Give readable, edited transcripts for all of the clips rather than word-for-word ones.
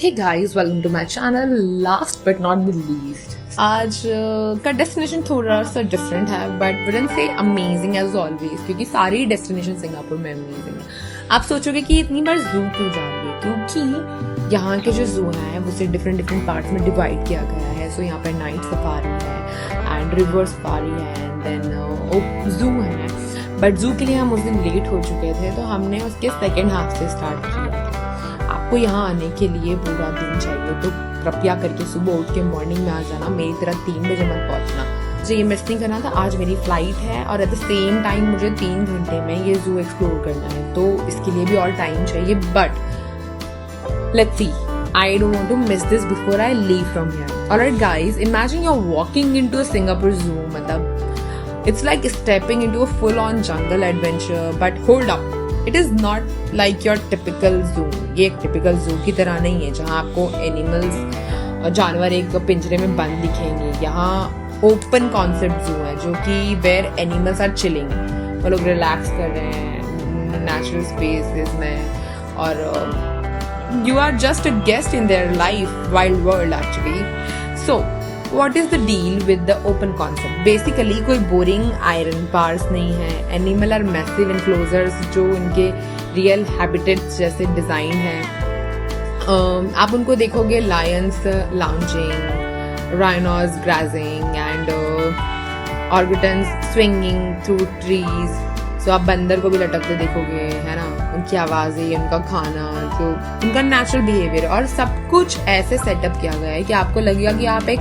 Hey guys, welcome to my channel. Last but not the least, आज का destination थोड़ा सा डिफरेंट है but wouldn't say amazing as always, क्योंकि सारी डेस्टिनेशन सिंगापुर में अमेजिंग है। आप सोचोगे कि इतनी बार जू क्यों जा रही है, क्योंकि यहाँ के जो जू है वो सिर्फ डिफरेंट डिफरेंट पार्ट्स में डिवाइड किया गया है। सो यहाँ पर नाइट सफारी है एंड रिवर सफारी है एंड देन जू है। बट जू के लिए हम उस दिन लेट हो चुके थे तो हमने उसके सेकेंड हाफ से स्टार्ट किया। आपको यहाँ आने के लिए पूरा दिन चाहिए तो कृपया करके सुबह उठ के मॉर्निंग में आ जाना। मेरी तरह 3 बजे मत पहुँचना। मुझे ये मिस नहीं करना था। आज मेरी फ्लाइट है और एट द सेम टाइम मुझे 3 घंटे में ये जू एक्सप्लोर करना है, तो इसके लिए भी और टाइम चाहिए। But let's see, I don't want to miss this before I leave from here. Alright guys, imagine you are walking into a Singapore zoo. मतलब it's like stepping into a full on jungle adventure. But hold up, it is not like your typical zoo. ये एक typical जू की तरह नहीं है जहाँ आपको एनिमल्स जानवर एक पिंजरे में बंद दिखेंगे। यहाँ ओपन कॉन्सेप्ट जू है जो कि वेयर एनिमल्स आर चिलिंग, वो लोग रिलैक्स कर रहे हैं नेचुरल स्पेसेस में, और you are just a guest in their life, wild world actually. So What is the deal with the open concept? Basically कोई बोरिंग आयरन पार्स नहीं है। एनिमल आर मैसिव एनक्लोजर्स जो इनके रियल हैबिटेट्स जैसे design है। आप उनको देखोगे lions lounging, rhinos grazing and orangutans swinging through trees. So आप बंदर को भी लटकते देखोगे, है ना। उनकी आवाजें, उनका खाना, जो उनका नेचुरल बिहेवियर, और सब कुछ ऐसे सेटअप किया गया है कि आपको लगेगा कि आप एक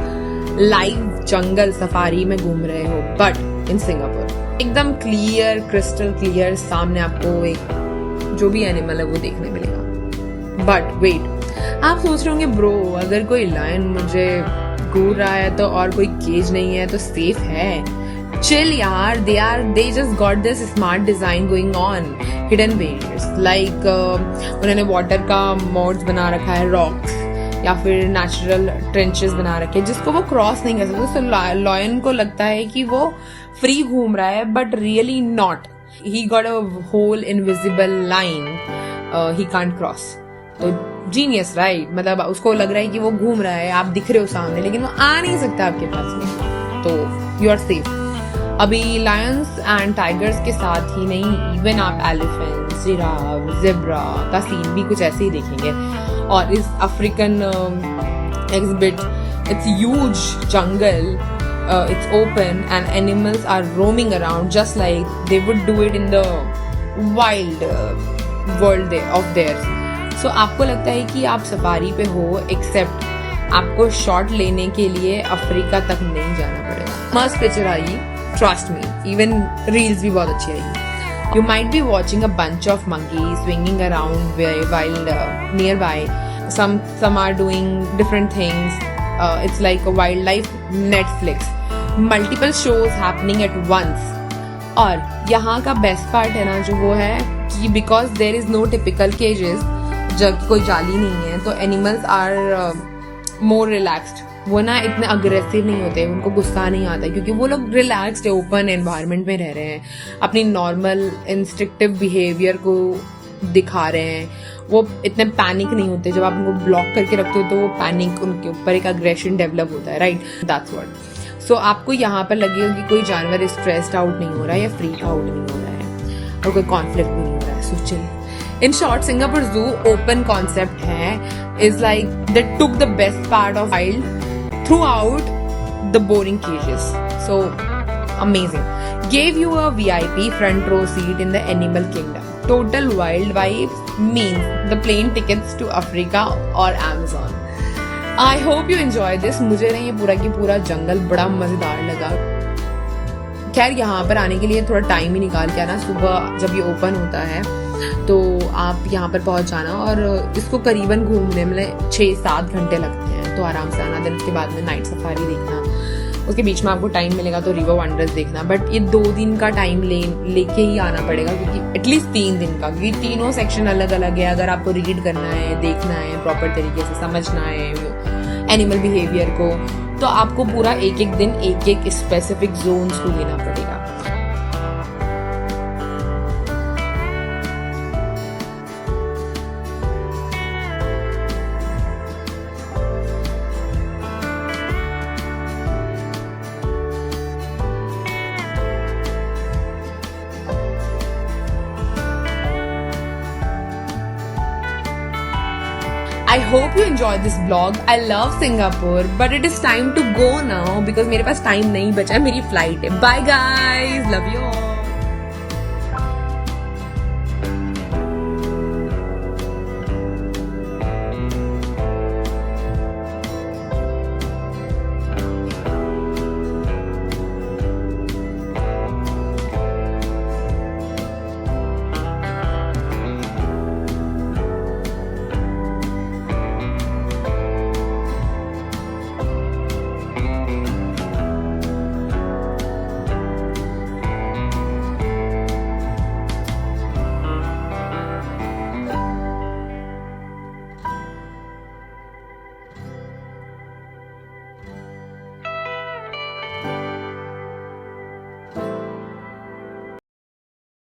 लाइव जंगल सफारी में घूम रहे हो, बट इन सिंगापुर। एकदम क्लियर, क्रिस्टल क्लियर सामने आपको एक जो भी एनिमल है वो देखने मिलेगा। बट वेट, आप सोच रहे होंगे ब्रो, अगर कोई लायन मुझे घूर रहा है तो और कोई केज नहीं है तो सेफ है। चिल यार, they just got this smart design going on, hidden barriers like उन्होंने वाटर का मोड्स बना रखा है, रॉक्स या फिर नेचुरल ट्रेंचेस बना रखे हैं जिसको वो क्रॉस नहीं कर सकते। सो लॉयन को लगता है कि वो फ्री घूम रहा है, but really not. He got a whole invisible line he can't cross. तो जीनियस, राइट। मतलब उसको लग रहा है कि वो घूम रहा है, आप दिख रहे हो सामने, लेकिन वो आ नहीं सकता आपके पास में, तो यू आर सेफ। अभी लायंस एंड टाइगर्स के साथ ही नहीं, इवन आप एलिफेंट्स, जिराफ, ज़ेब्रा का सीन भी कुछ ऐसे ही देखेंगे। और इस African exhibit, it's huge jungle, it's open and animals are roaming around just like they would do it in the wild world of theirs. So आपको लगता है कि आप सफारी पे हो, एक्सेप्ट आपको शॉट लेने के लिए अफ्रीका तक नहीं जाना पड़ेगा। मस्त पिक्चर आई, ट्रस्ट मी। इवन रील्स भी बहुत अच्छी आई। You might be watching a bunch of monkeys swinging around while nearby. Some are doing different things. It's like a wildlife Netflix. Multiple shows happening at once. और यहाँ का best part है ना जो वो है कि because there is no typical cages, जब कोई जाली नहीं है तो animals are more relaxed. वो ना इतने अग्रेसिव नहीं होते, उनको गुस्सा नहीं आता क्योंकि वो लोग रिलैक्स्ड ओपन एनवायरनमेंट में रह रहे हैं, अपनी नॉर्मल इंस्टिंक्टिव बिहेवियर को दिखा रहे हैं। वो इतने पैनिक नहीं होते। जब आप उनको ब्लॉक करके रखते हो तो वो पैनिक, उनके ऊपर एक अग्रेशन डेवलप होता है, राइट। That's what. सो आपको यहाँ पर लगेगा कि कोई जानवर स्ट्रेस्ड आउट नहीं हो रहा है या फ्रीक आउट नहीं हो रहा है और कोई कॉन्फ्लिक्ट भी नहीं हो रहा है। So chill. In short, Singapore Zoo open concept है, is like they took the best part of wild throughout the boring cages. So amazing. Gave you a VIP front row seat in the animal kingdom. Total wild vibes means the plane tickets to Africa or Amazon. I hope you enjoy this. मुझे ना ये पूरा की पूरा जंगल बड़ा मजेदार लगा। खैर यहाँ पर आने के लिए थोड़ा टाइम ही निकाल के आना। सुबह जब ये ओपन होता है तो आप यहाँ पर पहुंच जाना, और इसको करीबन घूमने में 6-7 घंटे लगते हैं, तो आराम से आना। दिन उसके बाद में नाइट सफारी देखना, उसके बीच में आपको टाइम मिलेगा तो रिवर वंडर्स देखना। बट ये 2 दिन का टाइम लेके ही आना पड़ेगा, क्योंकि एटलीस्ट 3 दिन का, क्योंकि तीनों सेक्शन अलग अलग है। अगर आपको रीड करना है, देखना है, प्रॉपर तरीके से समझना है एनिमल बिहेवियर को, तो आपको पूरा एक दिन एक स्पेसिफिक जोन्स को लेना पड़ेगा। I hope you enjoyed this vlog. I love Singapore, but it is time to go now because मेरे पास time नहीं बचा है, मेरी flight है. Bye guys, love you all.